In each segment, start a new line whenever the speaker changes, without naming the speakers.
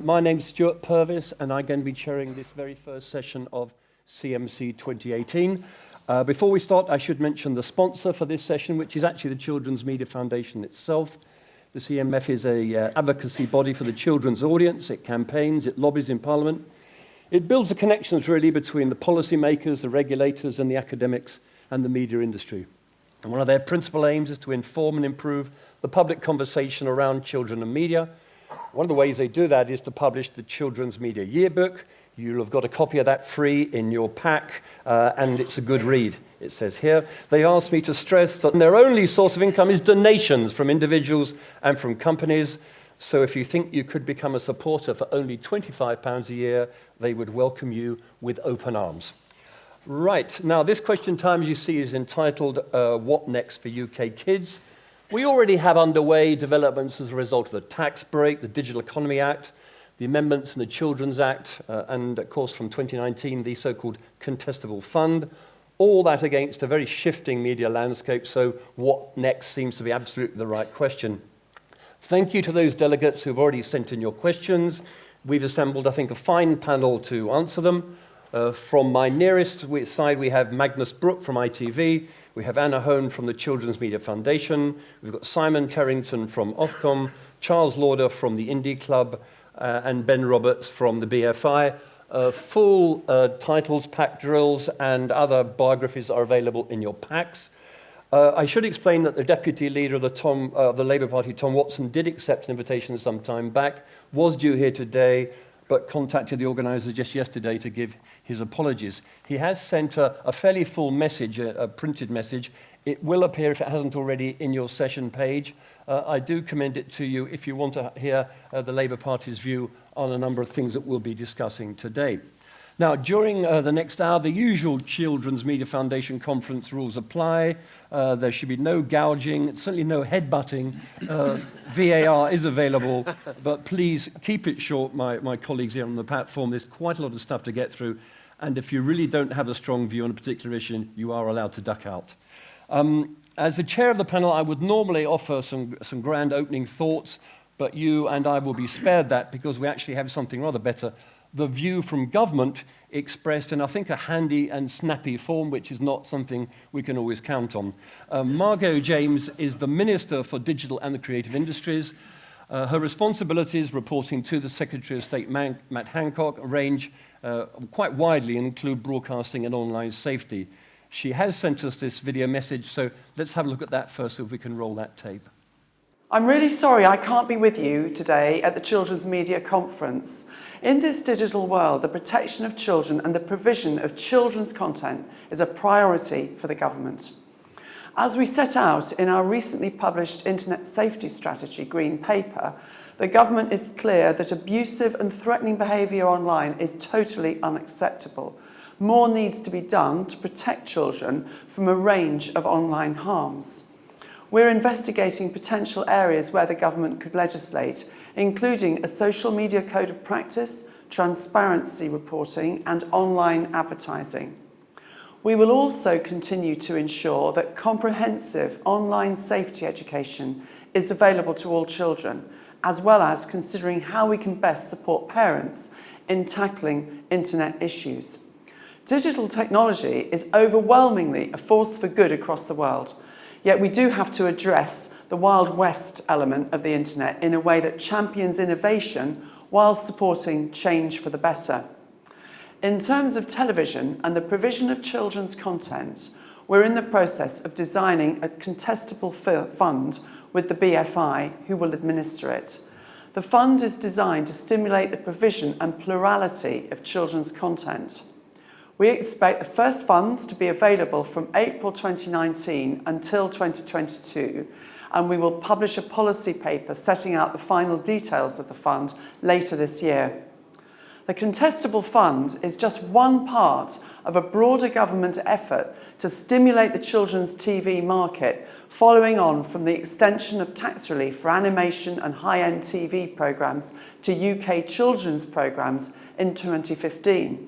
My name's Stuart Purvis, and I'm going to be chairing this very first session of CMC 2018. Before we start, I should mention the sponsor for this session, which is actually the Children's Media Foundation itself. The CMF is an advocacy body for the children's audience. It campaigns, it lobbies in Parliament. It builds the connections, really, between the policymakers, the regulators, and the academics and the media industry. And one of their principal aims is to inform and improve the public conversation around children and media. One of the ways they do that is to publish the Children's Media Yearbook. You'll have got a copy of that free in your pack, and it's a good read, it says here. They asked me to stress that their only source of income is donations from individuals and from companies. So if you think you could become a supporter for only £25 a year, they would welcome you with open arms. Right, now this question time, as you see, is entitled, What Next for UK Kids? We already have underway developments as a result of the tax break, the Digital Economy Act, the amendments in the Children's Act, and of course from 2019, the so-called Contestable Fund. All that against a very shifting media landscape, so what next seems to be absolutely the right question. Thank you to those delegates who've already sent in your questions. We've assembled, I think, a fine panel to answer them. From my nearest side, we have Magnus Brook from ITV. We have Anna Hone from the Children's Media Foundation. We've got Simon Terrington from Ofcom, Charles Lauder from the Indie Club, and Ben Roberts from the BFI. Full titles, pack drills, and other biographies are available in your packs. I should explain that the Deputy Leader of the Labour Party, Tom Watson, did accept an invitation some time back, was due here today, but contacted the organisers just yesterday to give his apologies. He has sent a fairly full message, a printed message. It will appear, if it hasn't already, in your session page. I do commend it to you if you want to hear the Labour Party's view on a number of things that we'll be discussing today. Now, during the next hour, the usual Children's Media Foundation conference rules apply. There should be no gouging, certainly no headbutting. VAR is available, but please keep it short, my colleagues here on the platform. There's quite a lot of stuff to get through, and if you really don't have a strong view on a particular issue, you are allowed to duck out. As the chair of the panel, I would normally offer some grand opening thoughts, but you and I will be spared that because we actually have something rather better. The view from government expressed in, I think, a handy and snappy form, which is not something we can always count on. Margot James is the Minister for Digital and the Creative Industries. Her responsibilities reporting to the Secretary of State, Matt Hancock, range quite widely and include broadcasting and online safety. She has sent us this video message, so let's have a look at that first, so if we can roll that tape.
I'm really sorry I can't be with you today at the Children's Media Conference. In this digital world, the protection of children and the provision of children's content is a priority for the government. As we set out in our recently published Internet Safety Strategy Green Paper, the government is clear that abusive and threatening behaviour online is totally unacceptable. More needs to be done to protect children from a range of online harms. We're investigating potential areas where the government could legislate, including a social media code of practice, transparency reporting, and online advertising. We will also continue to ensure that comprehensive online safety education is available to all children, as well as considering how we can best support parents in tackling internet issues. Digital technology is overwhelmingly a force for good across the world. Yet we do have to address the Wild West element of the internet in a way that champions innovation while supporting change for the better. In terms of television and the provision of children's content, we're in the process of designing a contestable fund with the BFI, who will administer it. The fund is designed to stimulate the provision and plurality of children's content. We expect the first funds to be available from April 2019 until 2022, and we will publish a policy paper setting out the final details of the fund later this year. The Contestable Fund is just one part of a broader government effort to stimulate the children's TV market, following on from the extension of tax relief for animation and high-end TV programmes to UK children's programmes in 2015.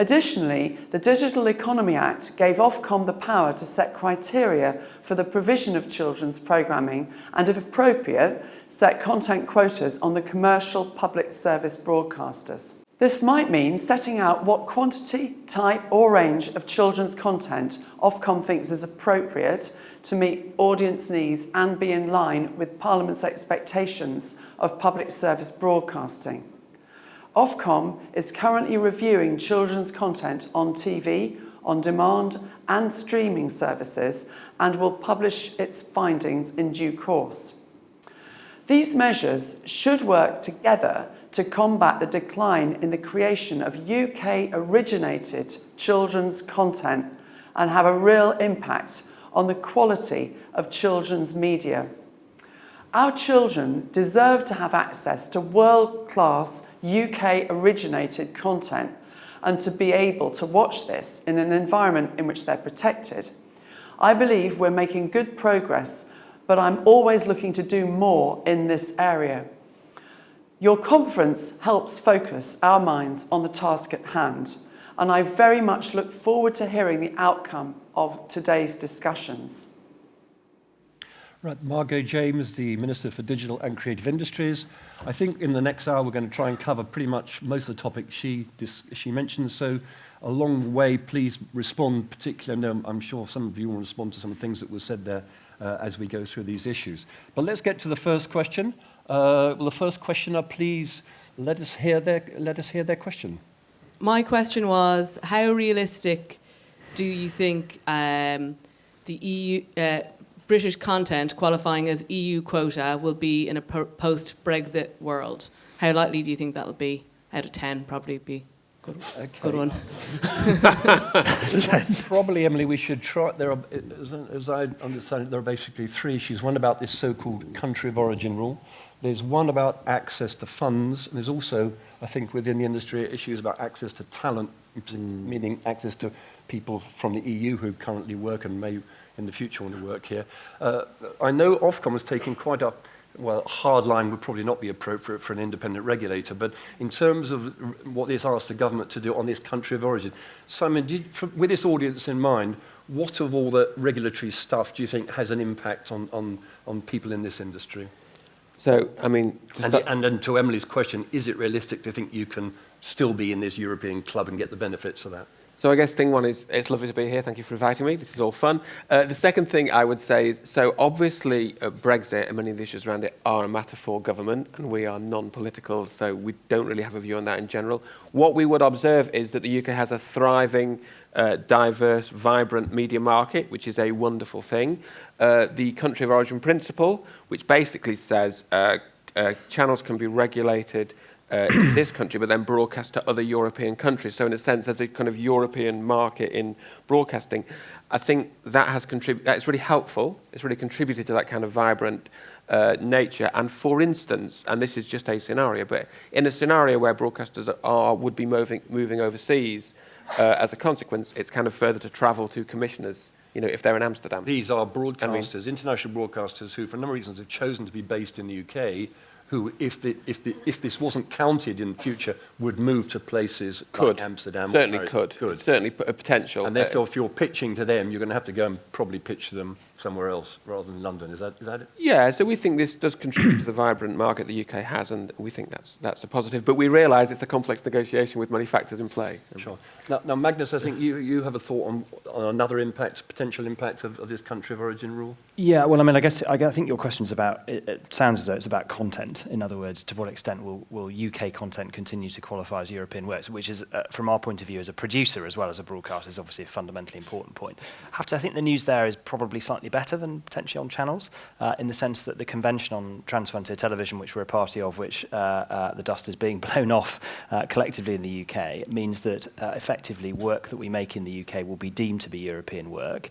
Additionally, the Digital Economy Act gave Ofcom the power to set criteria for the provision of children's programming and, if appropriate, set content quotas on the commercial public service broadcasters. This might mean setting out what quantity, type or range of children's content Ofcom thinks is appropriate to meet audience needs and be in line with Parliament's expectations of public service broadcasting. Ofcom is currently reviewing children's content on TV, on demand and streaming services and will publish its findings in due course. These measures should work together to combat the decline in the creation of UK-originated children's content and have a real impact on the quality of children's media. Our children deserve to have access to world-class UK-originated content and to be able to watch this in an environment in which they're protected. I believe we're making good progress, but I'm always looking to do more in this area. Your conference helps focus our minds on the task at hand, and I very much look forward to hearing the outcome of today's discussions.
Right, Margot James, the Minister for Digital and Creative Industries. I think in the next hour we're going to try and cover pretty much most of the topics she mentioned, so along the way please respond, particularly, I know I'm sure some of you will respond to some of the things that were said there as we go through these issues. But let's get to the first question. Will the first questioner please let us hear their question?
My question was, how realistic do you think the EU... British content qualifying as EU quota will be in a post-Brexit world? How likely do you think that'll be? Out of 10, probably be good one.
Probably, Emily, we should try. There are, as I understand it, there are basically three issues. One about this so-called country of origin rule. There's one about access to funds. And there's also, I think, within the industry, issues about access to talent, meaning access to people from the EU who currently work and may in the future want to work here. I know Ofcom has taken quite a hard line would probably not be appropriate for an independent regulator, but in terms of what this asks the government to do on this country of origin, Simon, with this audience in mind, what of all the regulatory stuff do you think has an impact on people in this industry?
So, I mean...
And then to Emily's question, is it realistic to think you can still be in this European club and get the benefits of that?
So I guess thing one is, it's lovely to be here. Thank you for inviting me. This is all fun. The second thing I would say is, so obviously Brexit and many of the issues around it are a matter for government, and we are non-political, so we don't really have a view on that in general. What we would observe is that the UK has a thriving, diverse, vibrant media market, which is a wonderful thing. The country of origin principle, which basically says channels can be regulated in this country, but then broadcast to other European countries. So in a sense, there's a kind of European market in broadcasting. I think that has that's really helpful. It's really contributed to that kind of vibrant nature. And for instance, and this is just a scenario, but in a scenario where broadcasters would be moving overseas, as a consequence, it's kind of further to travel to commissioners, you know, if they're in Amsterdam.
These are broadcasters, international broadcasters, who for a number of reasons have chosen to be based in the UK, who, if this wasn't counted in the future, would move to places like Amsterdam.
Certainly could. Certainly a potential.
And therefore, if you're pitching to them, you're going to have to go and probably pitch to them somewhere else rather than London. Is that it?
Yeah, so we think this does contribute to the vibrant market the UK has, and we think that's a positive. But we realise it's a complex negotiation with many factors in play.
Sure. Now Magnus, I think you have a thought on another potential impact of this country of origin rule?
Yeah, well, I mean, I think your question's about, it sounds as though it's about content. In other words, to what extent will UK content continue to qualify as European works, which is, from our point of view as a producer as well as a broadcaster, is obviously a fundamentally important point. I think the news there is probably slightly better than potentially on channels, in the sense that the convention on transfrontier television, which we're a party of, which the dust is being blown off collectively in the UK, means that effectively work that we make in the UK will be deemed to be European work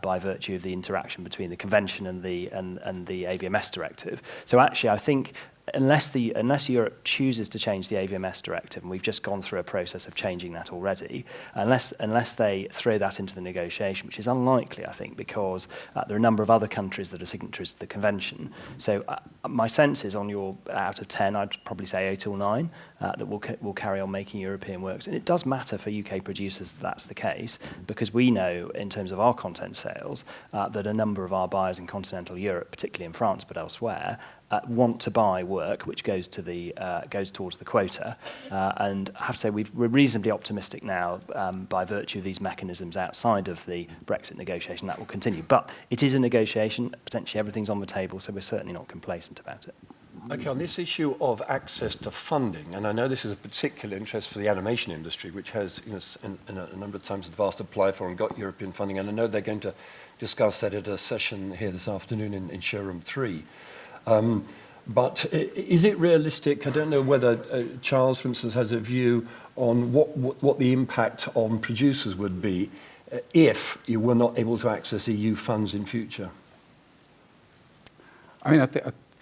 by virtue of the interaction between the convention and the AVMS directive. So actually, I think unless Europe chooses to change the AVMS directive, and we've just gone through a process of changing that already, unless they throw that into the negotiation, which is unlikely, I think, because there are a number of other countries that are signatories to the convention. So my sense is, on your out of 10, I'd probably say 8 or 9 that we'll carry on making European works. And it does matter for UK producers that that's the case, because we know, in terms of our content sales, that a number of our buyers in continental Europe, particularly in France but elsewhere, want to buy work which goes towards the quota, and I have to say we're reasonably optimistic now, by virtue of these mechanisms outside of the Brexit negotiation, that will continue. But it is a negotiation, potentially everything's on the table, so we're certainly not complacent about it.
Okay, on this issue of access to funding, and I know this is a particular interest for the animation industry, which has, a number of times in the past applied for and got European funding, and I know they're going to discuss that at a session here this afternoon in Showroom 3. But is it realistic? I don't know whether Charles, for instance, has a view on what the impact on producers would be if you were not able to access EU funds in future.
I mean,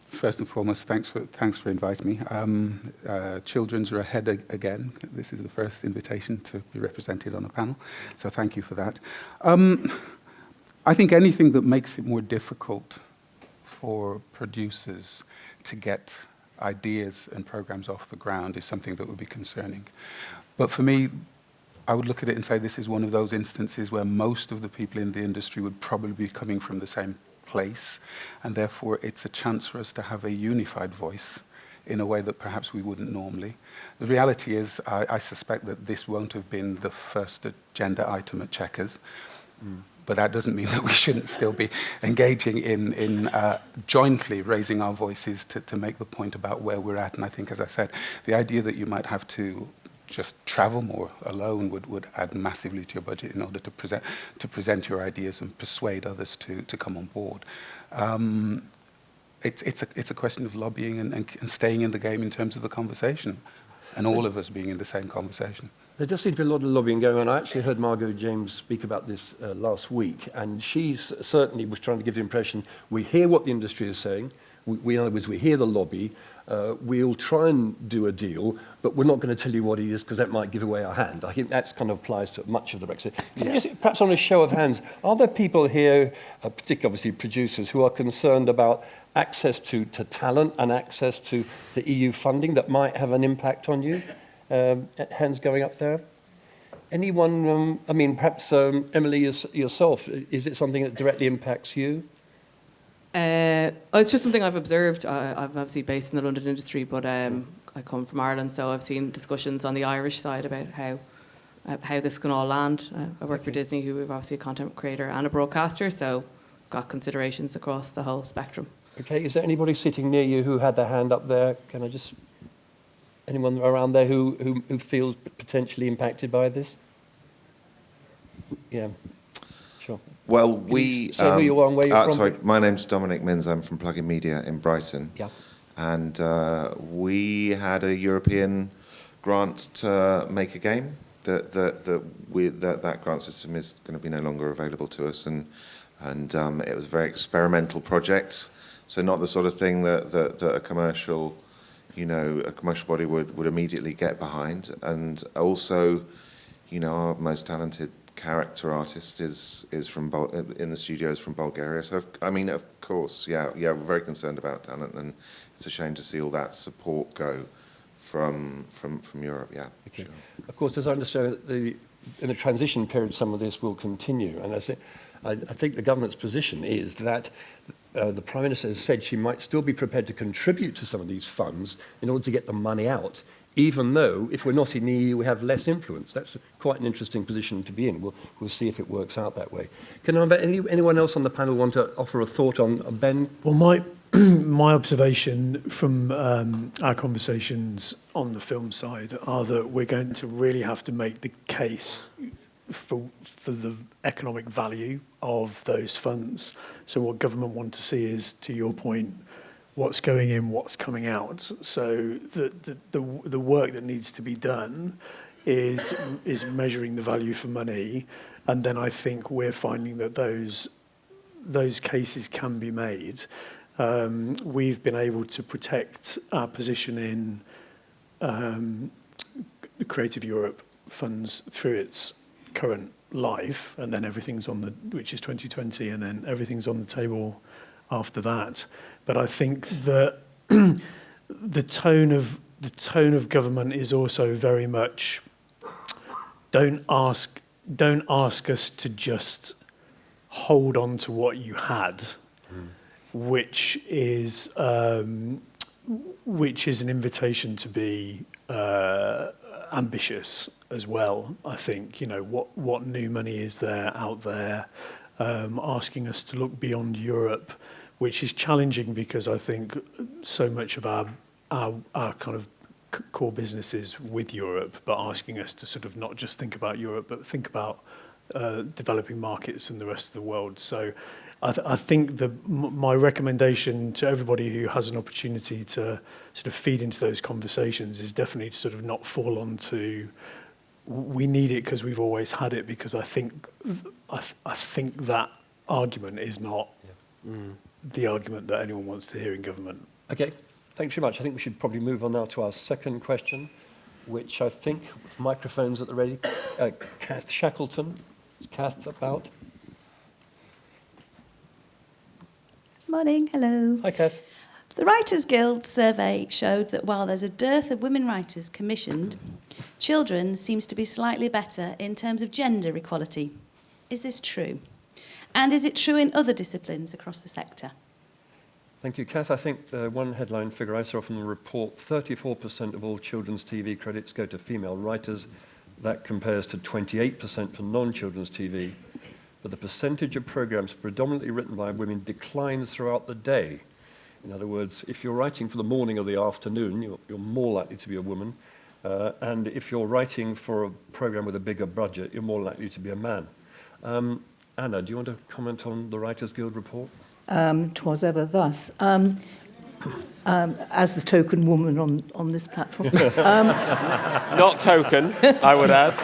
first and foremost, thanks for inviting me. Children's are ahead again. This is the first invitation to be represented on a panel, so thank you for that. I think anything that makes it more difficult for producers to get ideas and programs off the ground is something that would be concerning. But for me, I would look at it and say this is one of those instances where most of the people in the industry would probably be coming from the same place, and therefore it's a chance for us to have a unified voice in a way that perhaps we wouldn't normally. The reality is, I suspect that this won't have been the first agenda item at Chequers. But that doesn't mean that we shouldn't still be engaging in jointly raising our voices to make the point about where we're at. And I think, as I said, the idea that you might have to just travel more alone would add massively to your budget in order to present your ideas and persuade others to come on board. It's a question of lobbying and staying in the game in terms of the conversation, and all of us being in the same conversation.
There does seem to be a lot of lobbying going on. I actually heard Margot James speak about this last week, and she certainly was trying to give the impression we hear what the industry is saying, in other words, we hear the lobby, we'll try and do a deal, but we're not going to tell you what it is because that might give away our hand. I think that kind of applies to much of the Brexit. Can you just, perhaps on a show of hands, are there people here, particularly obviously producers, who are concerned about access to talent and access to EU funding that might have an impact on you? Hands going up there. Anyone, I mean, perhaps Emily, yourself, is it something that directly impacts you?
It's just something I've observed. I'm obviously based in the London industry, but I come from Ireland, so I've seen discussions on the Irish side about how this can all land. I work for Disney, who are obviously a content creator and a broadcaster, so got considerations across the whole spectrum.
Okay, is there anybody sitting near you who had their hand up there? Can I just... Anyone around there who feels potentially impacted by this? Yeah, sure.
Well, we...
Say who you are and where you're from.
Sorry, my name's Dominic Minns. I'm from Plug-in Media in Brighton.
Yeah.
And we had a European grant to make a game. That grant system is going to be no longer available to us, and it was a very experimental project. So not the sort of thing that a commercial... a commercial body would immediately get behind. And also, our most talented character artist is from in the studios from Bulgaria. So, of course, we're very concerned about talent, and it's a shame to see all that support go from Europe, yeah.
Okay.
Sure.
Of course, as I understand it, in the transition period, some of this will continue. And I think the government's position is that the Prime Minister has said she might still be prepared to contribute to some of these funds in order to get the money out, even though if we're not in the EU, we have less influence. That's quite an interesting position to be in. We'll see if it works out that way. Can I invite anyone else on the panel want to offer a thought on Ben?
Well, my observation from our conversations on the film side are that we're going to really have to make the case for the economic value of those funds. So what government want to see is, to your point, what's going in, what's coming out. So the work that needs to be done is measuring the value for money, and then I think we're finding that those cases can be made. We've been able to protect our position in Creative Europe funds through its current life, and then everything's on the, which is 2020, and then everything's on the table after that. But I think that the tone of government is also very much, don't ask us to just hold on to what you had, which is an invitation to be ambitious as well. I think, you know, what new money is there out there, asking us to look beyond Europe, which is challenging because I think so much of our kind of core business is with Europe, but asking us to sort of not just think about Europe, but think about developing markets and the rest of the world. So I think my recommendation to everybody who has an opportunity to sort of feed into those conversations is definitely to sort of not fall onto, we need it because we've always had it, because I think that argument is not the argument that anyone wants to hear in government.
Okay, thanks very much. I think we should probably move on now to our second question, which I think, microphones at the ready. Kath Shackleton. Is Kath about?
Morning, hello.
Hi, Kath.
The Writers Guild survey showed that while there's a dearth of women writers commissioned, children seems to be slightly better in terms of gender equality. Is this true? And is it true in other disciplines across the sector?
Thank you, Kath. I think one headline figure I saw from the report, 34% of all children's TV credits go to female writers. That compares to 28% for non-children's TV. But the percentage of programmes predominantly written by women declines throughout the day. In other words, if you're writing for the morning or the afternoon, you're more likely to be a woman. And if you're writing for a programme with a bigger budget, you're more likely to be a man. Anna, do you want to comment on the Writers Guild report?
'Twas ever thus. As the token woman on this platform.
Not token, I would add.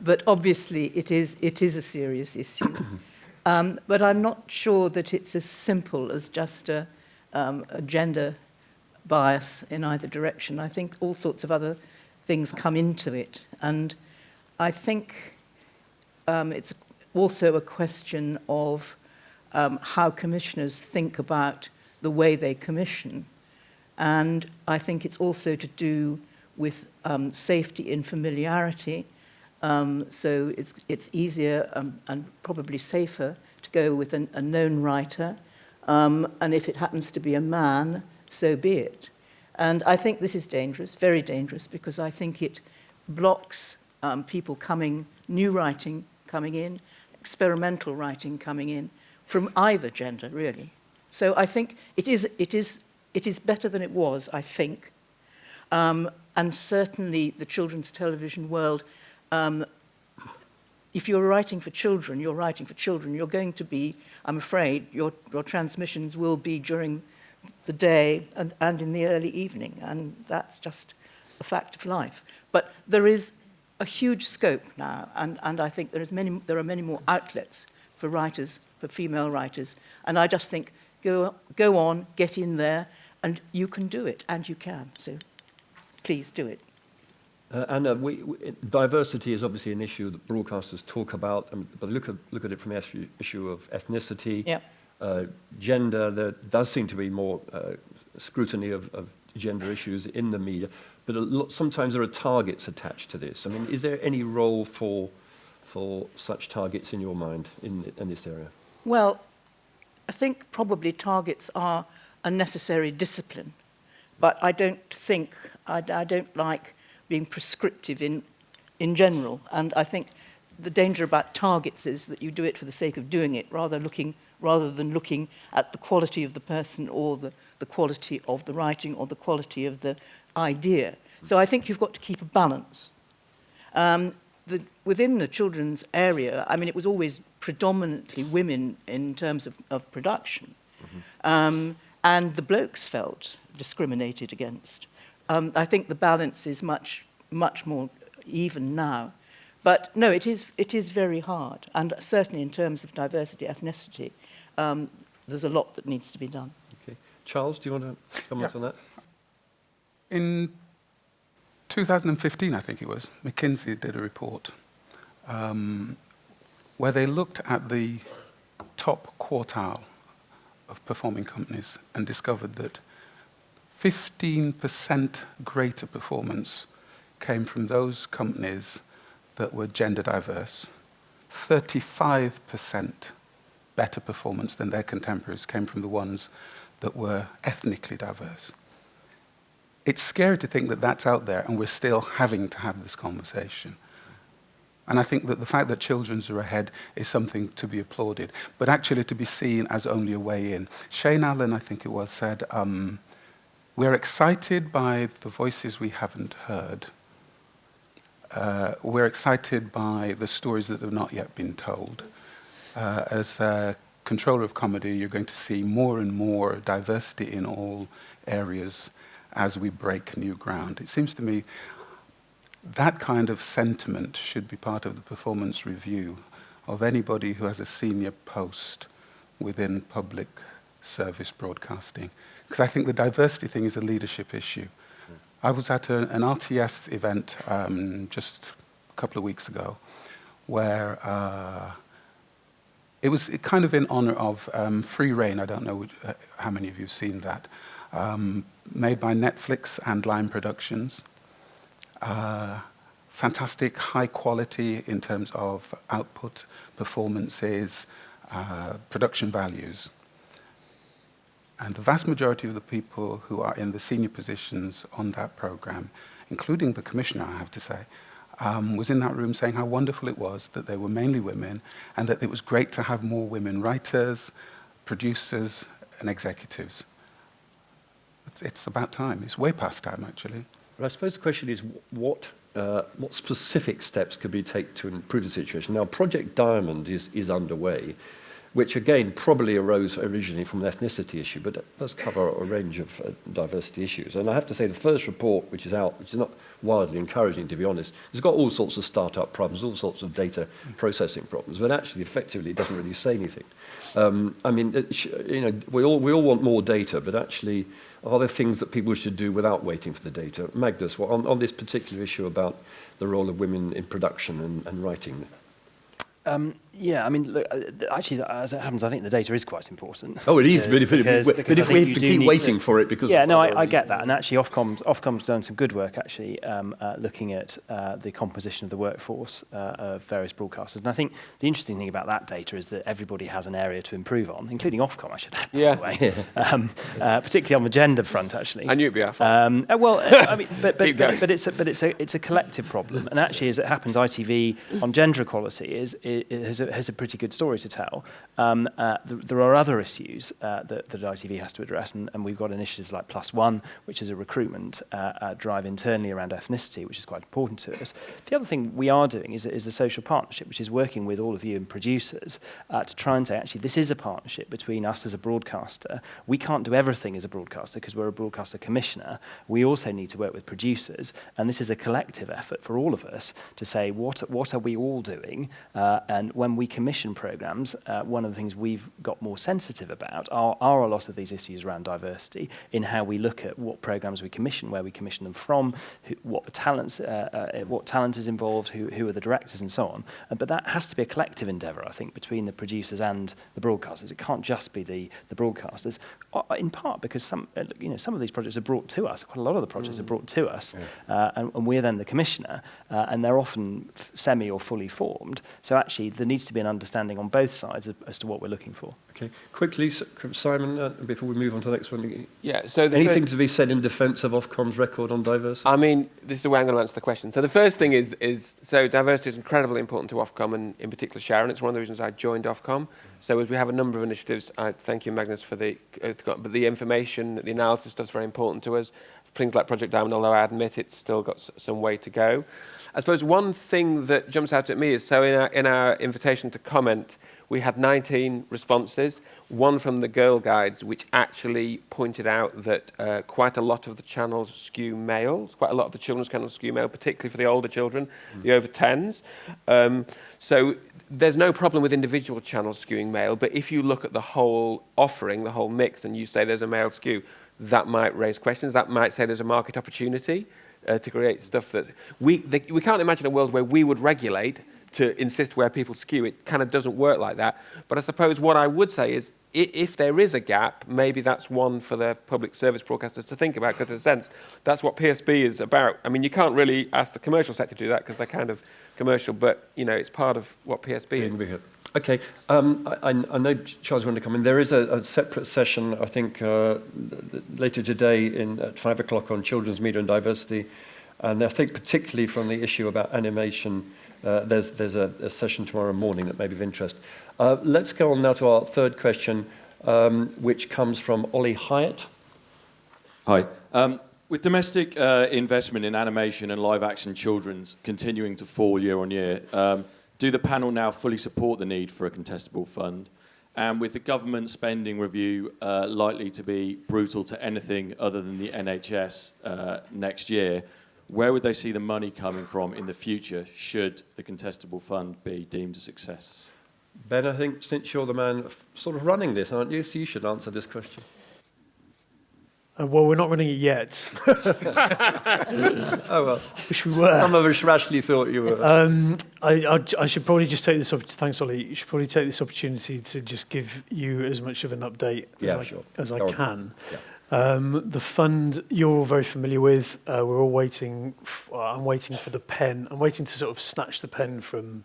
But obviously it is a serious issue. But I'm not sure that it's as simple as just a gender bias in either direction. I think all sorts of other things come into it. And I think it's also a question of how commissioners think about the way they commission. And I think it's also to do with safety and familiarity. So it's easier and probably safer to go with a known writer. And if it happens to be a man, so be it. And I think this is dangerous, very dangerous, because I think it blocks people new writing coming in, experimental writing coming in, from either gender, really. So I think it is better than it was, I think. And certainly the children's television world, if you're writing for children, you're writing for children. You're going to be, I'm afraid, your transmissions will be during the day and in the early evening, and that's just a fact of life. But there is a huge scope now, and I think there are many more outlets for writers, for female writers, and I just think go on, get in there, and you can do it, and you can. So please do it.
Anna, diversity is obviously an issue that broadcasters talk about, but look at it from the issue of ethnicity, gender. There does seem to be more scrutiny of gender issues in the media, but sometimes there are targets attached to this. I mean, is there any role for such targets in your mind in this area?
Well, I think probably targets are a necessary discipline, but I don't like being prescriptive in general. And I think the danger about targets is that you do it for the sake of doing it, rather than looking at the quality of the person or the quality of the writing or the quality of the idea. So I think you've got to keep a balance. Within the children's area, I mean, it was always predominantly women in terms of production. And the blokes felt discriminated against. I think the balance is much more even now. But no, it is very hard, and certainly in terms of diversity, ethnicity, there's a lot that needs to be done.
Okay. Charles, do you want to comment on that?
In 2015, I think it was, McKinsey did a report where they looked at the top quartile of performing companies and discovered that 15% greater performance came from those companies that were gender diverse. 35% better performance than their contemporaries came from the ones that were ethnically diverse. It's scary to think that that's out there and we're still having to have this conversation. And I think that the fact that children's are ahead is something to be applauded, but actually to be seen as only a way in. Shane Allen, I think it was, said, we're excited by the voices we haven't heard. We're excited by the stories that have not yet been told. As a controller of comedy, you're going to see more and more diversity in all areas as we break new ground. It seems to me that kind of sentiment should be part of the performance review of anybody who has a senior post within public service broadcasting. Because I think the diversity thing is a leadership issue. I was at an RTS event just a couple of weeks ago where it was kind of in honor of Free Reign. I don't know how many of you have seen that. Made by Netflix and Lime Productions. Fantastic, high quality in terms of output, performances, production values. And the vast majority of the people who are in the senior positions on that program, including the commissioner, I have to say, was in that room saying how wonderful it was that they were mainly women and that it was great to have more women writers, producers, and executives. It's about time. It's way past time, actually.
But I suppose the question is what specific steps could be taken to improve the situation? Now, Project Diamond is underway, which again probably arose originally from an ethnicity issue, but it does cover a range of diversity issues. And I have to say the first report, which is out, which is not wildly encouraging to be honest, has got all sorts of startup problems, all sorts of data processing problems, but actually effectively it doesn't really say anything. I mean, we all want more data, but actually are there things that people should do without waiting for the data? Magnus, on this particular issue about the role of women in production and writing?
Yeah, I mean, look, actually, as it happens, I think the data is quite important.
Oh, it is, but if we have to keep waiting for it because...
Yeah, no, I get that. And actually, Ofcom's done some good work, actually, looking at the composition of the workforce of various broadcasters. And I think the interesting thing about that data is that everybody has an area to improve on, including Ofcom, I should add, by the way. Particularly on the gender front, actually.
I knew it'd be our
I mean, but it's a collective problem. And actually, as it happens, ITV on gender equality has a pretty good story to tell. There are other issues that ITV has to address, and we've got initiatives like Plus One, which is a recruitment drive internally around ethnicity, which is quite important to us. The other thing we are doing is a social partnership, which is working with all of you and producers to try and say, actually, this is a partnership between us as a broadcaster. We can't do everything as a broadcaster because we're a broadcaster commissioner. We also need to work with producers, and this is a collective effort for all of us to say, what are we all doing? And when we commission programmes, one of the things we've got more sensitive about are a lot of these issues around diversity in how we look at what programmes we commission, where we commission them from, what talent is involved, who are the directors and so on. But that has to be a collective endeavour, I think, between the producers and the broadcasters. It can't just be the broadcasters, in part because some of these projects are brought to us, quite a lot of the projects are brought to us, and we're then the commissioner, and they're often semi or fully formed. So actually, there needs to be an understanding on both sides as to what we're looking for.
Okay, quickly, Simon, before we move on to the next one.
Yeah. So
anything to be said in defence of Ofcom's record on diversity?
I mean, this is the way I'm going to answer the question. So the first thing is so diversity is incredibly important to Ofcom, and in particular Sharon. It's one of the reasons I joined Ofcom. So as we have a number of initiatives, I thank you, Magnus, for the information, the analysis stuff's very important to us. things like Project Diamond, although I admit it's still got some way to go. I suppose one thing that jumps out at me is, so in our invitation to comment, we had 19 responses, one from the Girl Guides, which actually pointed out that quite a lot of the channels skew male, quite a lot of the children's channels skew male, particularly for the older children, the over 10s. So there's no problem with individual channels skewing male, but if you look at the whole offering, the whole mix, and you say there's a male skew, that might raise questions. That might say there's a market opportunity to create stuff that... We can't imagine a world where we would regulate to insist where people skew. It kind of doesn't work like that. But I suppose what I would say is, if there is a gap, maybe that's one for the public service broadcasters to think about, because in a sense, that's what PSB is about. I mean, you can't really ask the commercial sector to do that because they're kind of commercial, but, you know, it's part of what PSB is.
Okay, I know Charles wanted to come in. There is a separate session, I think, later today at 5 o'clock on children's media and diversity. And I think particularly from the issue about animation, there's a session tomorrow morning that may be of interest. Let's go on now to our third question, which comes from Ollie Hyatt.
Hi. With domestic investment in animation and live-action children's continuing to fall year on year, do the panel now fully support the need for a contestable fund? And with the government spending review likely to be brutal to anything other than the NHS next year, where would they see the money coming from in the future should the contestable fund be deemed a success?
Ben, I think since you're the man sort of running this, aren't you? So you should answer this question.
Well, we're not running it yet.
Oh, well.
Wish we were.
Some of us rashly thought you were.
I should probably just take this opportunity. Thanks, Ollie. You should probably take this opportunity to just give you as much of an update as I can.
Yeah.
The fund you're all very familiar with. We're all waiting. I'm waiting for the pen. I'm waiting to sort of snatch the pen from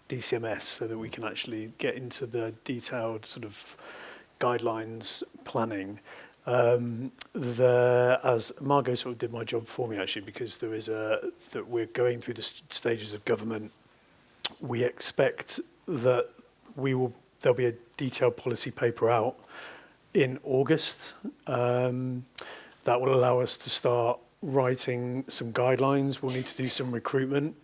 DCMS so that we can actually get into the detailed sort of guidelines planning. As Margot sort of did my job for me actually, because that we're going through the stages of government. We expect that there'll be a detailed policy paper out in August. That will allow us to start writing some guidelines. We'll need to do some recruitment.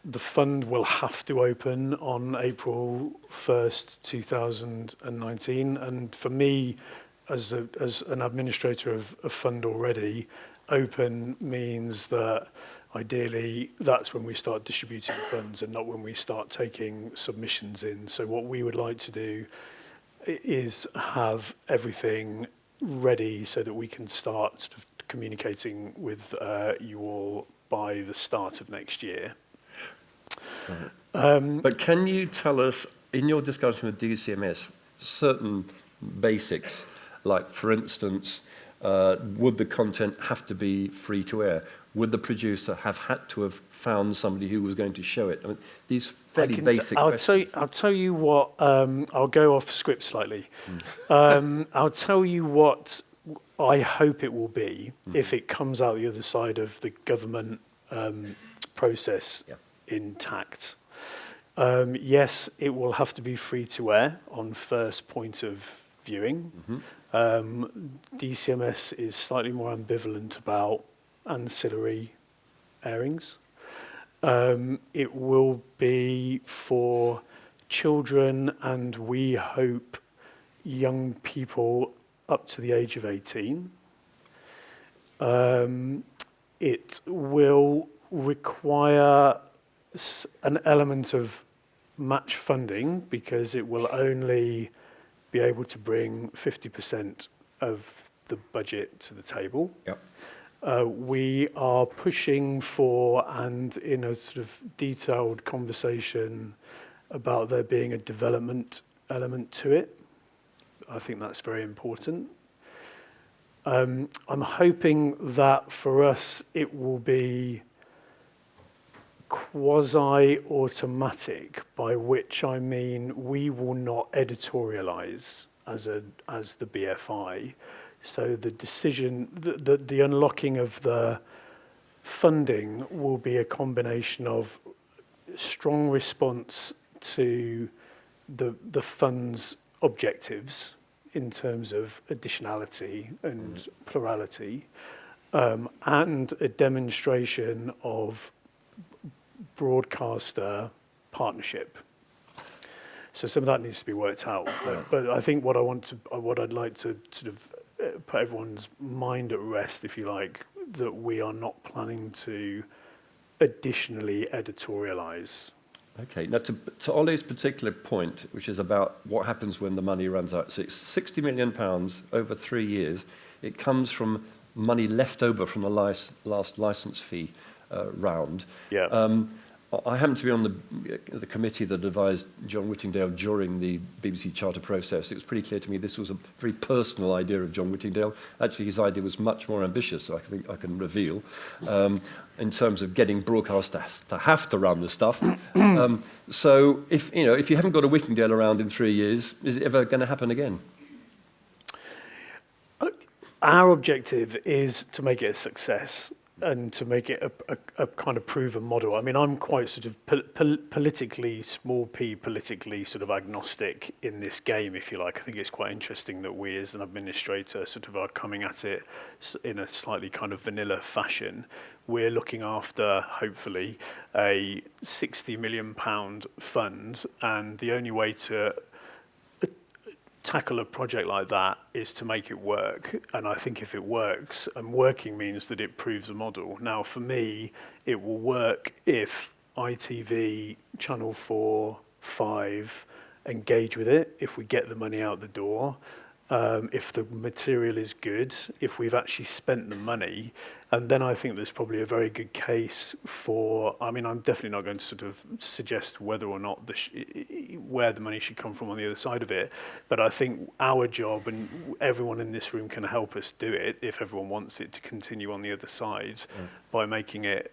The fund will have to open on April 1st, 2019. And for me, as an administrator of a fund already, open means that ideally that's when we start distributing funds and not when we start taking submissions in. So what we would like to do is have everything ready so that we can start sort of communicating with you all by the start of next year.
But can you tell us, in your discussion with DCMS, certain basics, like, for instance, would the content have to be free to air? Would the producer have had to have found somebody who was going to show it? I mean, these fairly basic questions.
I'll tell you what, I'll go off script slightly. I'll tell you what I hope it will be if it comes out the other side of the government process intact. Yes, it will have to be free to air on first point of viewing. DCMS is slightly more ambivalent about ancillary airings. It will be for children and we hope young people up to the age of 18. It will require an element of match funding because it will only be able to bring 50% of the budget to the table.
Yep.
We are pushing for, and in a sort of detailed conversation about there being a development element to it. I think that's very important. I'm hoping that for us it will be quasi-automatic, by which I mean we will not editorialise as the BFI. So the decision, the unlocking of the funding will be a combination of strong response to the fund's objectives, in terms of additionality and plurality, and a demonstration of broadcaster partnership. So some of that needs to be worked out. But I think what I'd like to sort of put everyone's mind at rest, if you like, that we are not planning to additionally editorialise.
Okay, now to Ollie's particular point, which is about what happens when the money runs out. So it's £60 million over 3 years. It comes from money left over from the last licence fee round.
Yeah.
I happen to be on the committee that advised John Whittingdale during the BBC Charter process. It was pretty clear to me this was a very personal idea of John Whittingdale. Actually, his idea was much more ambitious, I think I can reveal, in terms of getting broadcasters to have to run the stuff. So if you haven't got a Whittingdale around in 3 years, is it ever going to happen again?
Our objective is to make it a success and to make it a kind of proven model. I mean, I'm quite sort of politically, small p, politically sort of agnostic in this game, if you like. I think it's quite interesting that we as an administrator sort of are coming at it in a slightly kind of vanilla fashion. We're looking after, hopefully, a £60 million fund, and the only way to tackle a project like that is to make it work. And I think if it works, and working means that it proves a model. Now, for me, it will work if ITV, Channel 4, 5 engage with it, if we get the money out the door, if the material is good, if we've actually spent the money. And then I think there's probably a very good case for, I mean, I'm definitely not going to sort of suggest whether or not where the money should come from on the other side of it. But I think our job, and everyone in this room can help us do it, if everyone wants it to continue on the other side, by making it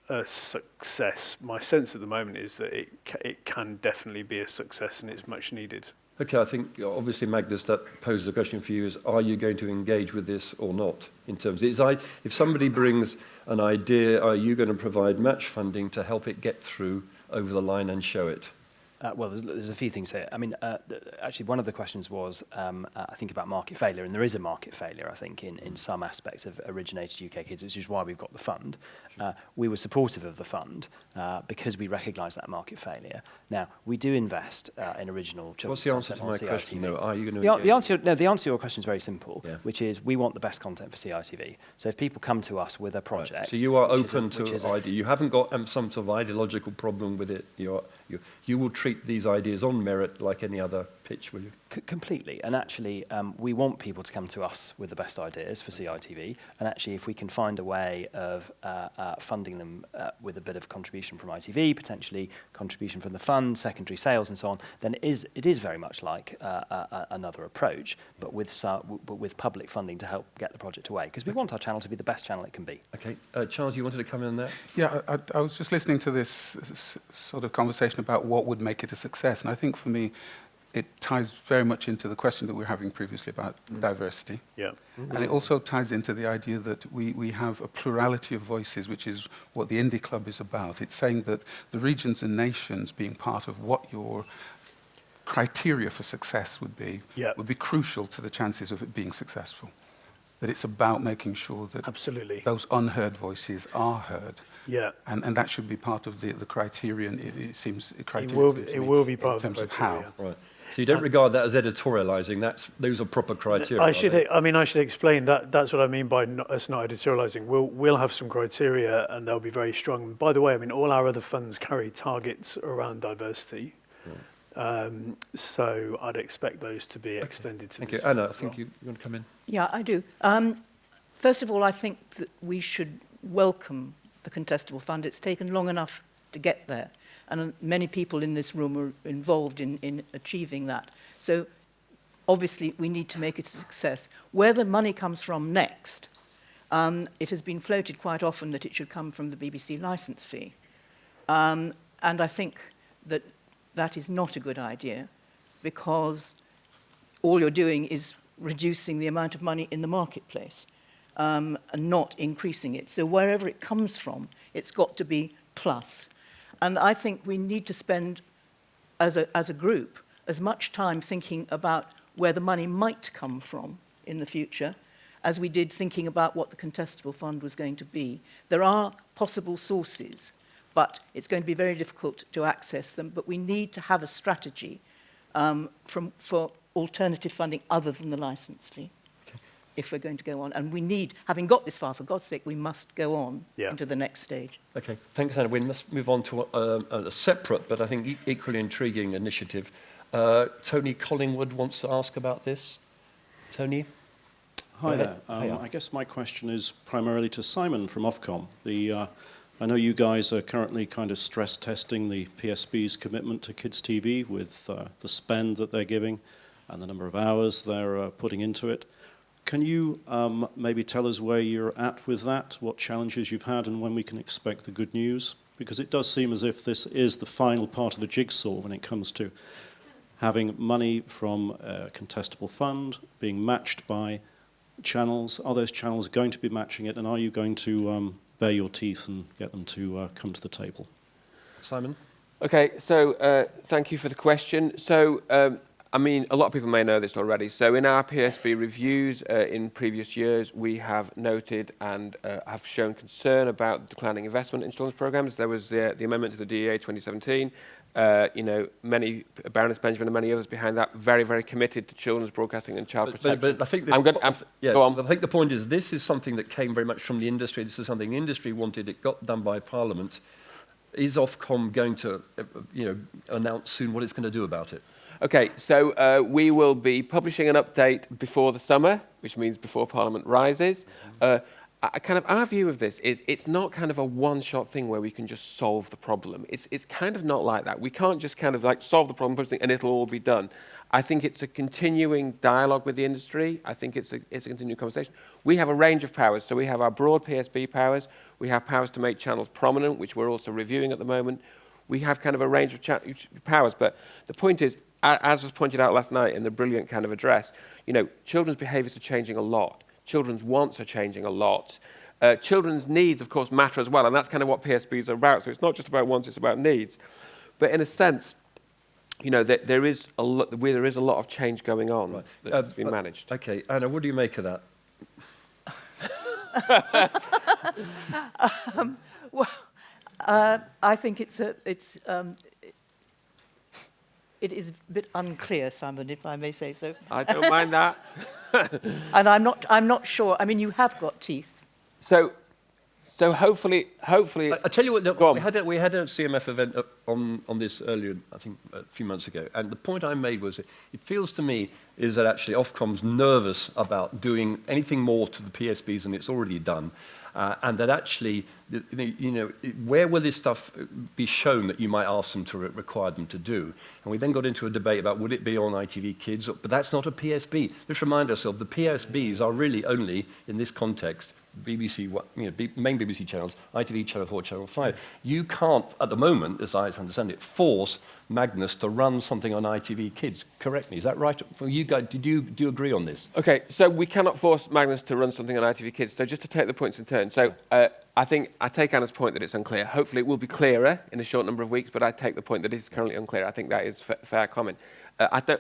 a success. My sense at the moment is that it can definitely be a success, and it's much needed.
Okay, I think obviously, Magnus, that poses a question for you: is are you going to engage with this or not? In terms of, if somebody brings an idea, are you going to provide match funding to help it get through over the line and show it?
Well, there's a few things here. I mean, actually, one of the questions was, I think, about market failure, and there is a market failure, I think, in some aspects of Originated UK Kids, which is why we've got the fund. We were supportive of the fund because we recognise that market failure. Now, we do invest in original children's
What's the answer
content
to my
on
question,
CITV.
though? Are you going to
The answer to your question is very simple,
Yeah.
which is we want the best content for CITV. So if people come to us with a project...
Right. So you are
which is
open to idea. You haven't got some sort of ideological problem with it. You will treat these ideas on merit like any other pitch, will you?
Completely. And actually, we want people to come to us with the best ideas for CITV. And actually, if we can find a way of funding them with a bit of contribution from ITV, potentially contribution from the fund, secondary sales and so on, then it is very much like another approach, but with public funding to help get the project away. Because we want our channel to be the best channel it can be.
Okay. Charles, you wanted to come in on that?
Yeah, I was just listening to this sort of conversation about what would make it a success. And I think for me, it ties very much into the question that we were having previously about diversity.
Yeah.
And it also ties into the idea that we have a plurality of voices, which is what the Indie Club is about. It's saying that the regions and nations being part of what your criteria for success would be crucial to the chances of it being successful. That it's about making sure that
Absolutely.
those unheard voices are heard.
Yeah.
And that should be part of the criterion. It seems
It will be part
in terms
of the
of how.
criteria.
Right. So you don't regard that as editorialising. Those are proper criteria.
I should explain that. That's what I mean by us not editorialising. We'll have some criteria, and they'll be very strong. By the way, I mean all our other funds carry targets around diversity. So I'd expect those to be extended to
Thank
this
you. Anna, I
as
think
well.
you want to come in?
Yeah, I do. First of all, I think that we should welcome the contestable fund. It's taken long enough to get there, and many people in this room are involved in achieving that. So obviously we need to make it a success. Where the money comes from next, it has been floated quite often that it should come from the BBC licence fee. And I think that that is not a good idea, because all you're doing is reducing the amount of money in the marketplace and not increasing it. So wherever it comes from, it's got to be plus. And I think we need to spend, as a group, as much time thinking about where the money might come from in the future, as we did thinking about what the contestable fund was going to be. There are possible sources, but it's going to be very difficult to access them. But we need to have a strategy for alternative funding other than the licence fee, if we're going to go on. And we need, having got this far, for God's sake, we must go on into the next stage.
Okay, thanks, Anna. We must move on to a separate, but I think equally intriguing initiative. Tony Collingwood wants to ask about this. Tony?
Hi there. I guess my question is primarily to Simon from Ofcom. I know you guys are currently kind of stress testing the PSB's commitment to Kids TV with the spend that they're giving and the number of hours they're putting into it. Can you maybe tell us where you're at with that, what challenges you've had, and when we can expect the good news? Because it does seem as if this is the final part of the jigsaw when it comes to having money from a contestable fund being matched by channels. Are those channels going to be matching it, and are you going to bare your teeth and get them to come to the table?
Simon?
Okay, so thank you for the question. So, I mean, a lot of people may know this already. So in our PSB reviews in previous years, we have noted and have shown concern about declining investment in children's programmes. There was the amendment to the DEA 2017. Many, Baroness Benjamin and many others behind that, very, very committed to children's broadcasting and child protection.
But I think
go on.
I think the point is this is something that came very much from the industry. This is something the industry wanted. It got done by Parliament. Is Ofcom going to, announce soon what it's going to do about it?
Okay, so we will be publishing an update before the summer, which means before Parliament rises. Our view of this is it's not kind of a one-shot thing where we can just solve the problem. It's kind of not like that. We can't just kind of like solve the problem and it'll all be done. I think it's a continuing dialogue with the industry. I think it's a continuing conversation. We have a range of powers. So we have our broad PSB powers. We have powers to make channels prominent, which we're also reviewing at the moment. We have kind of a range of powers. But the point is, as was pointed out last night in the brilliant kind of address, children's behaviours are changing a lot. Children's wants are changing a lot. Children's needs, of course, matter as well, and that's kind of what PSBs are about. So it's not just about wants, it's about needs. But in a sense, there is a lot of change going on that's been managed.
Okay, Anna, what do you make of that?
I think it is a bit unclear, Simon, if I may say so.
I don't mind that.
And I'm not sure. I mean, you have got teeth.
So hopefully.
I tell you what. Look, we had a CMF event on this earlier, I think, a few months ago, and the point I made was, it feels to me is that actually Ofcom's nervous about doing anything more to the PSBs than it's already done, and that actually, where will this stuff be shown that you might ask them to require them to do? And we then got into a debate about would it be on ITV Kids, but that's not a PSB. Let's remind ourselves the PSBs are really only in this context. BBC, main BBC channels, ITV, Channel 4, Channel 5. You can't, at the moment, as I understand it, force Magnus to run something on ITV Kids. Correct me, is that right? For you guys, do you agree on this?
Okay, so we cannot force Magnus to run something on ITV Kids. So just to take the points in turn. So I think I take Anna's point that it's unclear. Hopefully it will be clearer in a short number of weeks, but I take the point that it is currently unclear. I think that is fair comment.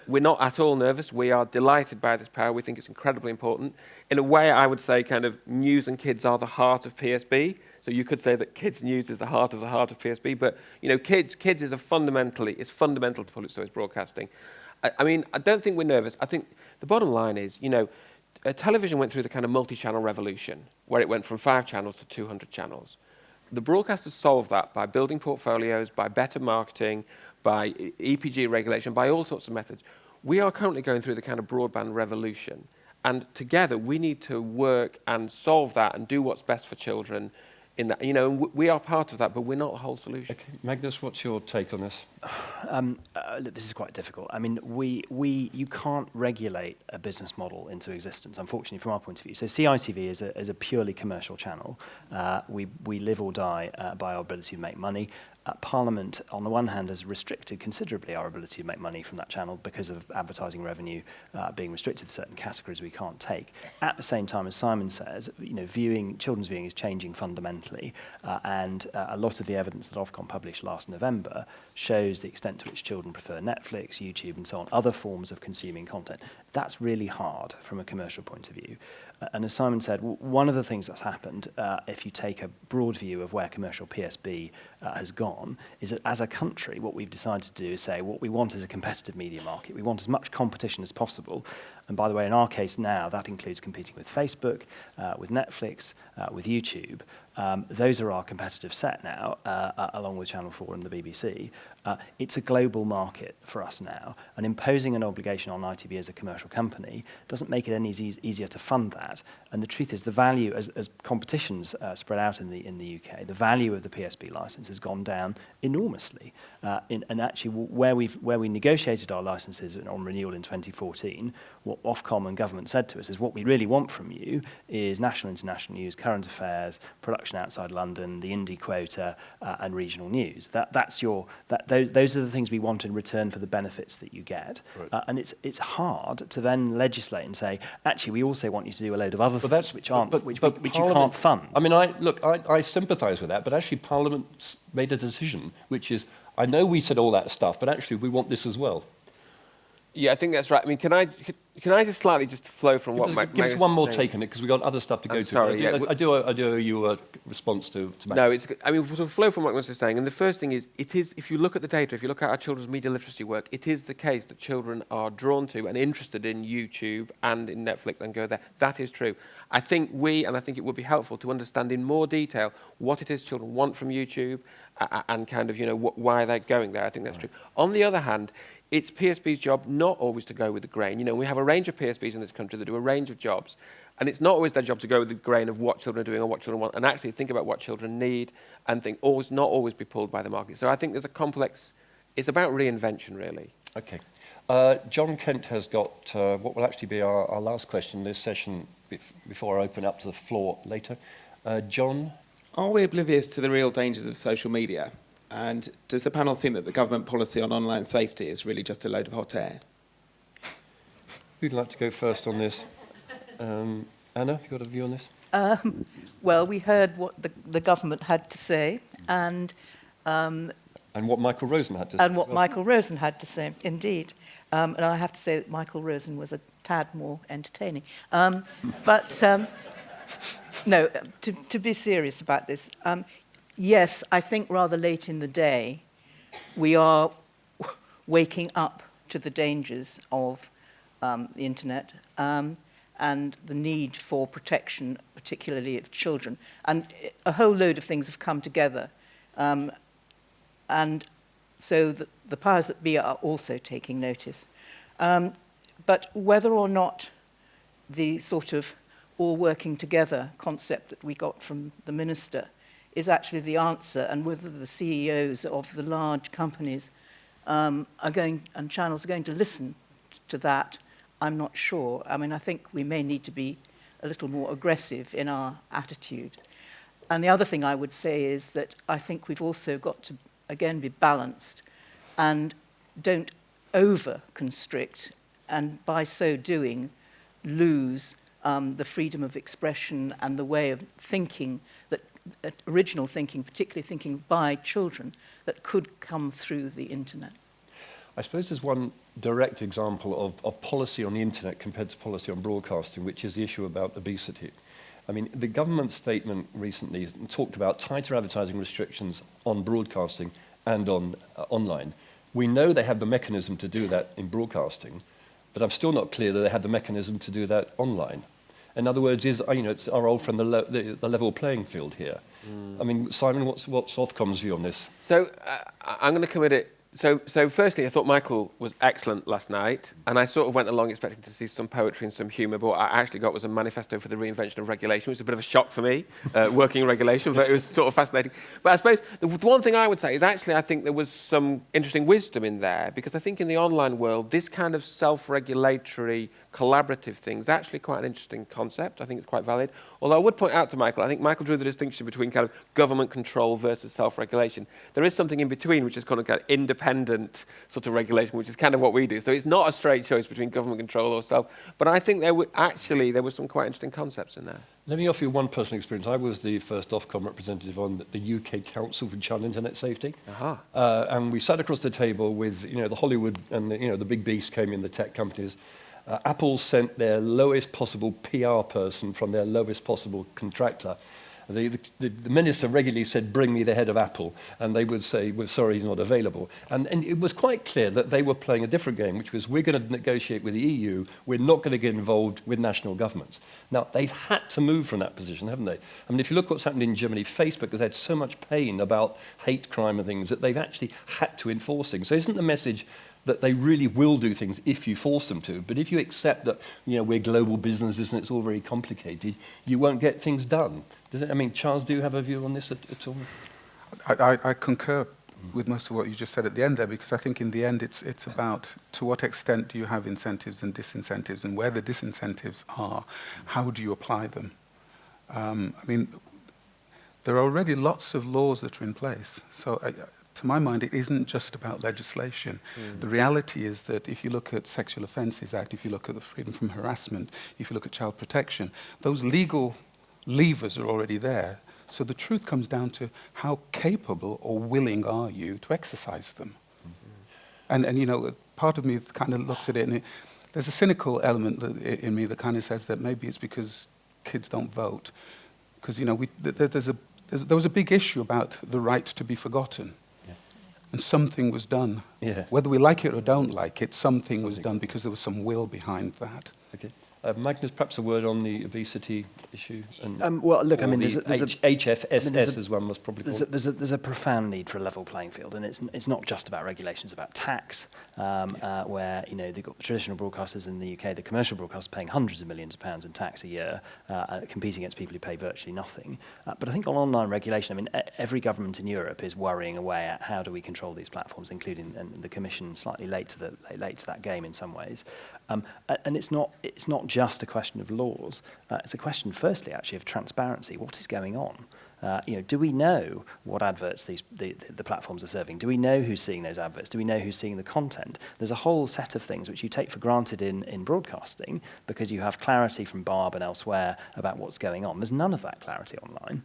We're not at all nervous. We are delighted by this power. We think it's incredibly important. In a way, I would say kind of news and kids are the heart of PSB. So you could say that kids news is the heart of PSB. But, kids is it's fundamental to public service broadcasting. I mean, I don't think we're nervous. I think the bottom line is, television went through the kind of multi-channel revolution, where it went from 5 channels to 200 channels. The broadcasters solved that by building portfolios, by better marketing, by EPG regulation, by all sorts of methods. We are currently going through the kind of broadband revolution. And together, we need to work and solve that and do what's best for children in that. We are part of that, but we're not the whole solution.
Okay. Magnus, what's your take on this?
Look, this is quite difficult. I mean, you can't regulate a business model into existence, unfortunately, from our point of view. So CITV is a purely commercial channel. We live or die by our ability to make money. Parliament, on the one hand, has restricted considerably our ability to make money from that channel because of advertising revenue being restricted to certain categories we can't take. At the same time, as Simon says, children's viewing is changing fundamentally, and a lot of the evidence that Ofcom published last November shows the extent to which children prefer Netflix, YouTube, and so on, other forms of consuming content. That's really hard from a commercial point of view. And as Simon said, one of the things that's happened, if you take a broad view of where commercial PSB has gone, is that as a country, what we've decided to do is say what we want is a competitive media market. We want as much competition as possible. And by the way, in our case now, that includes competing with Facebook, with Netflix, with YouTube. Those are our competitive set now, along with Channel 4 and the BBC. It's a global market for us now, and imposing an obligation on ITV as a commercial company doesn't make it any easier to fund that. And the truth is, the value, as competitions spread out in the UK, the value of the PSB license has gone down enormously. And actually, where we negotiated our licenses on renewal in 2014, what Ofcom and government said to us is, what we really want from you is national, international news, current affairs, production outside London, the indie quota, and regional news. Those are the things we want in return for the benefits that you get. Right. And it's hard to then legislate and say, actually, we also want you to do a load of other things which you can't fund.
I mean, I sympathise with that, but actually Parliament's made a decision, which is, I know we said all that stuff, but actually we want this as well.
Yeah, I think that's right. I mean, can I just slightly flow from what Mike
give us one more take on it, because we've got other stuff to go to.
Sorry,
I do owe you a response to Mike.
No, we'll sort of flow from what Mike was saying. And the first thing is, if you look at the data, if you look at our children's media literacy work, it is the case that children are drawn to and interested in YouTube and in Netflix and go there. That is true. I think it would be helpful to understand in more detail what it is children want from YouTube and kind of, why they're going there. I think that's true. On the other hand, it's PSB's job not always to go with the grain. We have a range of PSBs in this country that do a range of jobs, and it's not always their job to go with the grain of what children are doing or what children want, and actually think about what children need and not always be pulled by the market. So I think there's a complex. It's about reinvention, really.
Okay. John Kent has got what will actually be our last question in this session before I open up to the floor later. John?
Are we oblivious to the real dangers of social media? And does the panel think that the government policy on online safety is really just a load of hot air?
Who'd like to go first on this? Anna, have you got a view on this?
Well, we heard what the government had to say, and
what Michael Rosen had to say.
And what Michael Rosen had to say, indeed. And I have to say that Michael Rosen was a tad more entertaining. No, to be serious about this, yes, I think rather late in the day, we are waking up to the dangers of the internet and the need for protection, particularly of children. And a whole load of things have come together. And so the powers that be are also taking notice. But whether or not the sort of all working together concept that we got from the minister is actually the answer, and whether the CEOs of the large companies and channels are going to listen to that, I'm not sure. I mean, I think we may need to be a little more aggressive in our attitude. And the other thing I would say is that I think we've also got to, again, be balanced and don't over-constrict, and by so doing, lose the freedom of expression and the way of thinking, that original thinking, particularly thinking by children, that could come through the internet.
I suppose there's one direct example of policy on the internet compared to policy on broadcasting, which is the issue about obesity. I mean, the government statement recently talked about tighter advertising restrictions on broadcasting and on online. We know they have the mechanism to do that in broadcasting, but I'm still not clear that they have the mechanism to do that online. In other words, it's our old friend, the level playing field here. I mean, Simon, what's Ofcom's view on this?
So I'm going to commit it. So firstly, I thought Michael was excellent last night, and I sort of went along expecting to see some poetry and some humour, but what I actually got was a manifesto for the reinvention of regulation, which was a bit of a shock for me, working in regulation, but it was sort of fascinating. But I suppose the one thing I would say is actually I think there was some interesting wisdom in there, because I think in the online world, this kind of self-regulatory collaborative thing is actually quite an interesting concept. I think it's quite valid. Although I would point out to Michael, I think Michael drew the distinction between kind of government control versus self-regulation. There is something in between, which is kind of independent sort of regulation, which is kind of what we do. So it's not a straight choice between government control or self. But I think there were some quite interesting concepts in there.
Let me offer you one personal experience. I was the first Ofcom representative on the UK Council for Child Internet Safety. And we sat across the table with, the Hollywood and the big beasts came in, the tech companies. Apple sent their lowest possible PR person from their lowest possible contractor. The minister regularly said, bring me the head of Apple. And they would say, well, sorry, he's not available. And it was quite clear that they were playing a different game, which was, we're going to negotiate with the EU. We're not going to get involved with national governments. Now, they've had to move from that position, haven't they? I mean, if you look what's happened in Germany, Facebook has had so much pain about hate crime and things that they've actually had to enforce things. So isn't the message that they really will do things if you force them to? But if you accept that, we're global businesses and it's all very complicated, you won't get things done. Charles, do you have a view on this at all?
I concur with most of what you just said at the end there, because I think in the end it's about to what extent do you have incentives and disincentives, and where the disincentives are, how do you apply them? There are already lots of laws that are in place. So to my mind, it isn't just about legislation. The reality is that if you look at Sexual Offences Act, if you look at the Freedom from Harassment, if you look at child protection, those legal levers are already there. So the truth comes down to how capable or willing are you to exercise them. And part of me kind of looks at it, and there's a cynical element in me that kind of says that maybe it's because kids don't vote. Because, there was a big issue about the right to be forgotten. And something was done.
Yeah.
Whether we like it or don't like it, something was done because there was some will behind that.
Okay. Magnus, perhaps a word on the obesity issue? And
there's
HFSS, as one must probably call it.
There's a profound need for a level playing field, and it's not just about regulations, about tax, where they've got the traditional broadcasters in the UK, the commercial broadcasters paying hundreds of millions of pounds in tax a year, competing against people who pay virtually nothing. But I think on online regulation, every government in Europe is worrying away at how do we control these platforms, including the Commission slightly late to that game in some ways. And it's not just a question of laws. It's a question, firstly, actually, of transparency. What is going on? Do we know what adverts the platforms are serving? Do we know who's seeing those adverts? Do we know who's seeing the content? There's a whole set of things which you take for granted in broadcasting because you have clarity from Barb and elsewhere about what's going on. There's none of that clarity online.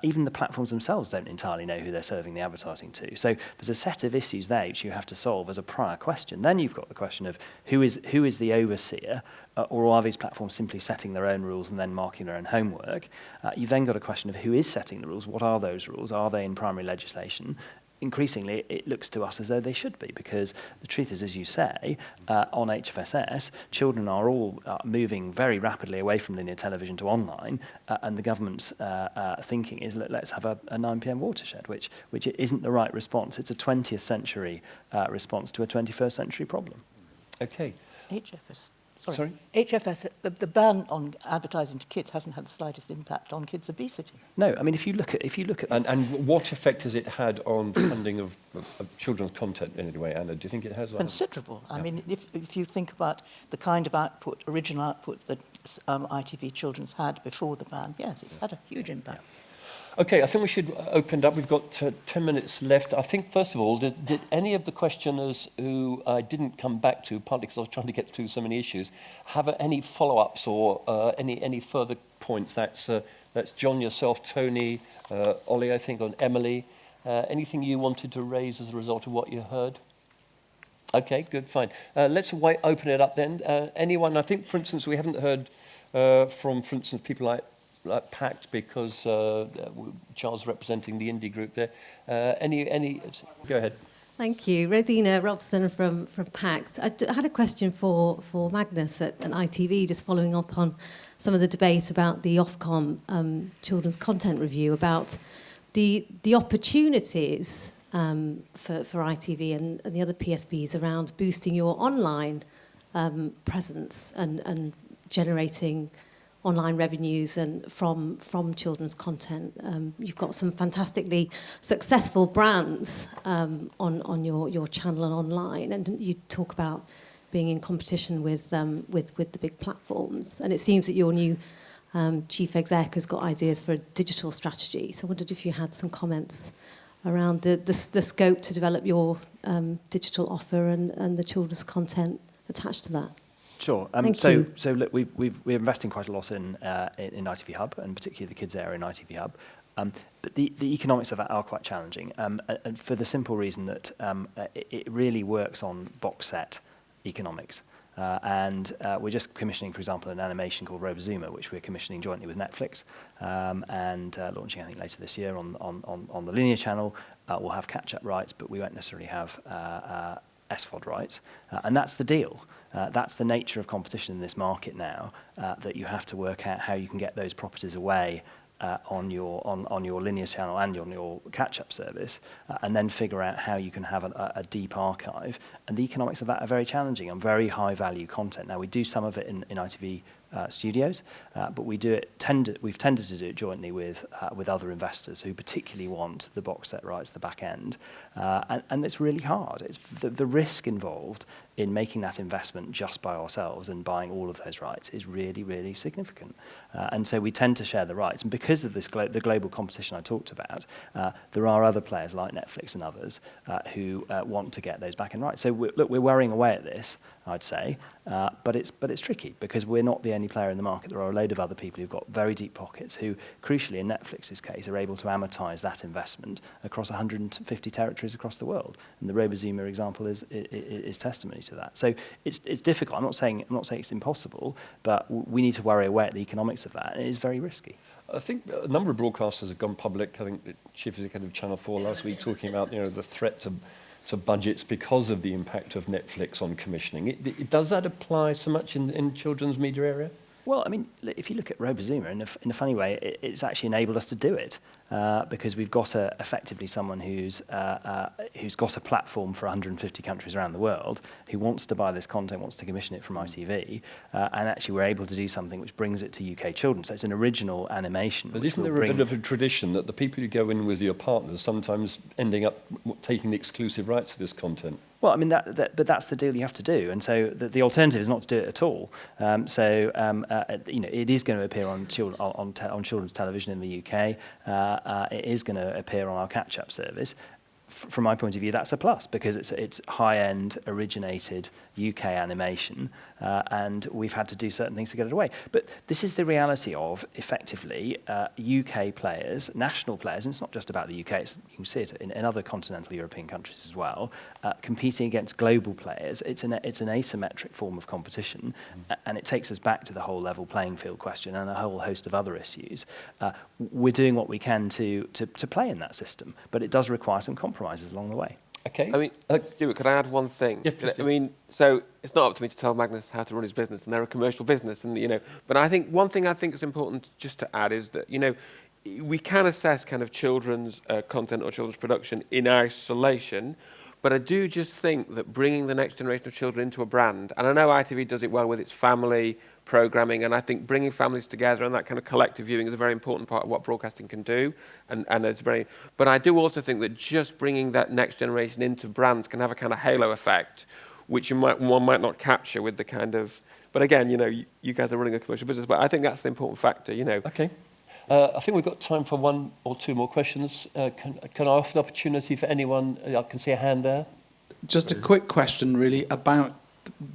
Even the platforms themselves don't entirely know who they're serving the advertising to. So there's a set of issues there which you have to solve as a prior question. Then you've got the question of who is the overseer, or are these platforms simply setting their own rules and then marking their own homework? You've then got a question of who is setting the rules. What are those rules? Are they in primary legislation? Increasingly, it looks to us as though they should be, because the truth is, as you say, on HFSS, children are all moving very rapidly away from linear television to online, and the government's thinking is, let's have a 9 p.m. watershed, which isn't the right response. It's a 20th century response to a 21st century problem.
Okay.
Sorry? HFS, the ban on advertising to kids hasn't had the slightest impact on kids' obesity.
No, if you look at
and what effect has it had on funding of children's content in any way, Anna? Do you think it has?
Considerable. If you think about the kind of original output that ITV Children's had before the ban, yes, it's had a huge impact.
Okay, I think we should open it up. We've got 10 minutes left. I think, first of all, did any of the questioners who I didn't come back to, partly because I was trying to get through so many issues, have any follow-ups or any further points? That's John, yourself, Tony, Ollie, I think, and Emily. Anything you wanted to raise as a result of what you heard? Okay, good, fine. Let's open it up then. Anyone, I think, for instance, we haven't heard from, for instance, people like PACT, because Charles representing the indie group there. Go ahead.
Thank you. Rosina Robson from PACT. I had a question for Magnus at ITV, just following up on some of the debate about the Ofcom children's content review, about the opportunities for ITV and the other PSBs around boosting your online presence and generating online revenues and from children's content. You've got some fantastically successful brands on your channel and online, and you talk about being in competition with the big platforms. And it seems that your new chief exec has got ideas for a digital strategy. So I wondered if you had some comments around the scope to develop your digital offer and the children's content attached to that.
Sure.
Thank you.
So look, we're investing quite a lot in ITV Hub, and particularly the kids area in ITV Hub. But the economics of that are quite challenging, and for the simple reason that it really works on box set economics. And we're just commissioning, for example, an animation called Robozuma, which we're commissioning jointly with Netflix, and launching, I think, later this year on the linear channel. We'll have catch-up rights, but we won't necessarily have SVOD rights. And that's the deal. That's the nature of competition in this market now, that you have to work out how you can get those properties away on your linear channel and on your catch-up service, and then figure out how you can have a deep archive. And the economics of that are very challenging and very high-value content. Now, we do some of it in ITV Studios, but we've tended to do it jointly with other investors who particularly want the box set rights, the back end, and it's really hard. It's the risk involved in making that investment just by ourselves and buying all of those rights is really, really significant. And so we tend to share the rights. And because of this the global competition I talked about, there are other players like Netflix and others who want to get those back end rights. So we're worrying away at this, I'd say, but it's tricky because we're not the only player in the market. There are a load of other people who've got very deep pockets who, crucially in Netflix's case, are able to amortize that investment across 150 territories across the world. And the Robozuma example is testimony to that. So it's difficult. I'm not saying it's impossible, but we need to worry away at the economics of that. And it is very risky.
I think a number of broadcasters have gone public. I think the chief executive of Channel 4 last week talking about the threat to budgets because of the impact of Netflix on commissioning. Does that apply so much in children's media area?
Well, I mean, if you look at Robozuma, in a funny way, it's actually enabled us to do it because we've got effectively someone who's got a platform for 150 countries around the world who wants to buy this content, wants to commission it from ITV, and actually we're able to do something which brings it to UK children. So it's an original animation.
But isn't there a bit of a tradition that the people you go in with your partners sometimes ending up taking the exclusive rights to this content?
Well, I mean, but that's the deal you have to do, and so the alternative is not to do it at all. It is going to appear on children's television in the UK. It is going to appear on our catch-up service. From my point of view, that's a plus because it's high-end, originated UK animation, and we've had to do certain things to get it away. But this is the reality of, effectively, UK players, national players, and it's not just about the UK, you can see it in other continental European countries as well, competing against global players. It's an asymmetric form of competition, and it takes us back to the whole level playing field question and a whole host of other issues. We're doing what we can to play in that system, but it does require some compromises along the way.
Okay.
I mean, Stuart, could I add one thing?
Yeah, please do.
I mean, so it's not up to me to tell Magnus how to run his business, and they're a commercial business, and But I think one thing I think is important just to add is that we can assess kind of children's content or children's production in isolation, but I do just think that bringing the next generation of children into a brand, and I know ITV does it well with its family programming, and I think bringing families together and that kind of collective viewing is a very important part of what broadcasting can do, and it's very. But I do also think that just bringing that next generation into brands can have a kind of halo effect, which one might not capture with the kind of. But again, you guys are running a commercial business, but I think that's an important factor.
Okay. I think we've got time for one or two more questions. Can I offer the opportunity for anyone? I can see a hand there.
Just a quick question, really, about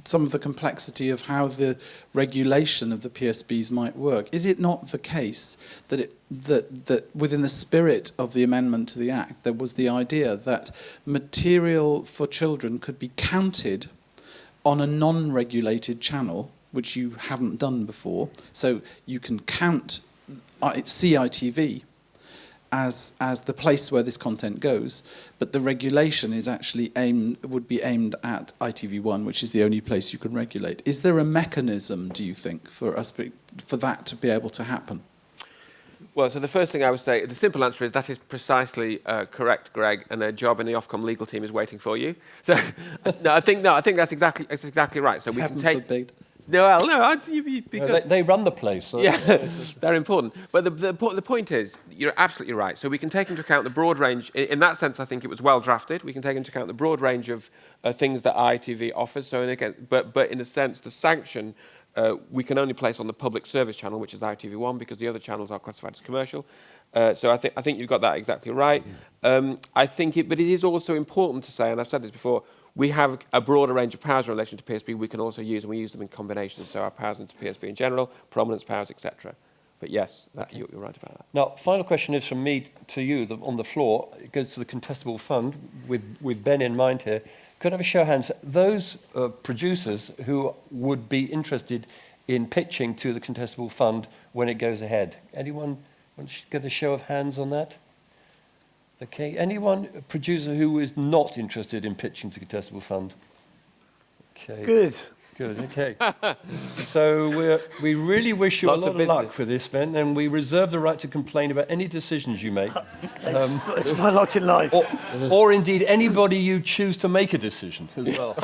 some of the complexity of how the regulation of the PSBs might work. Is it not the case that that within the spirit of the amendment to the Act, there was the idea that material for children could be counted on a non-regulated channel, which you haven't done before? So you can count CITV as the place where this content goes, but the regulation is actually would be aimed at ITV1, which is the only place you can regulate. Is there a mechanism, do you think, for that to be able to happen?
Well, so the first thing I would say, the simple answer is that is precisely correct, Greg, and a job in the Ofcom legal team is waiting for you. So, I think that's exactly right. So we can take.
They run the place. So
yeah, they're important. But the point is, you're absolutely right. So we can take into account the broad range. In that sense, I think it was well drafted. We can take into account the broad range of things that ITV offers. So, but in a sense, the sanction we can only place on the public service channel, which is ITV1, because the other channels are classified as commercial. So I think you've got that exactly right. I think but it is also important to say, and I've said this before, we have a broader range of powers in relation to PSB we can also use, and we use them in combination. So our powers into PSB in general, prominence powers, etc. But yes, you're right about that.
Now, final question is from me to you on the floor. It goes to the contestable fund with Ben in mind here. Could I have a show of hands? Those producers who would be interested in pitching to the contestable fund when it goes ahead. Anyone want to get a show of hands on that? Okay. Anyone producer who is not interested in pitching to the contestable fund? Okay.
Good.
Good. Okay. So we really wish you a lot of luck for this, Ben, and we reserve the right to complain about any decisions you make.
It's my lot in life.
Or indeed anybody you choose to make a decision as well.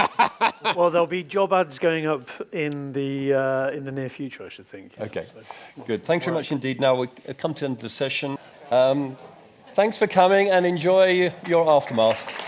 Well, there'll be job ads going up in the near future, I should think.
Okay. Good. Thanks very much indeed. Now we come to the end of the session. Thanks for coming and enjoy your aftermath.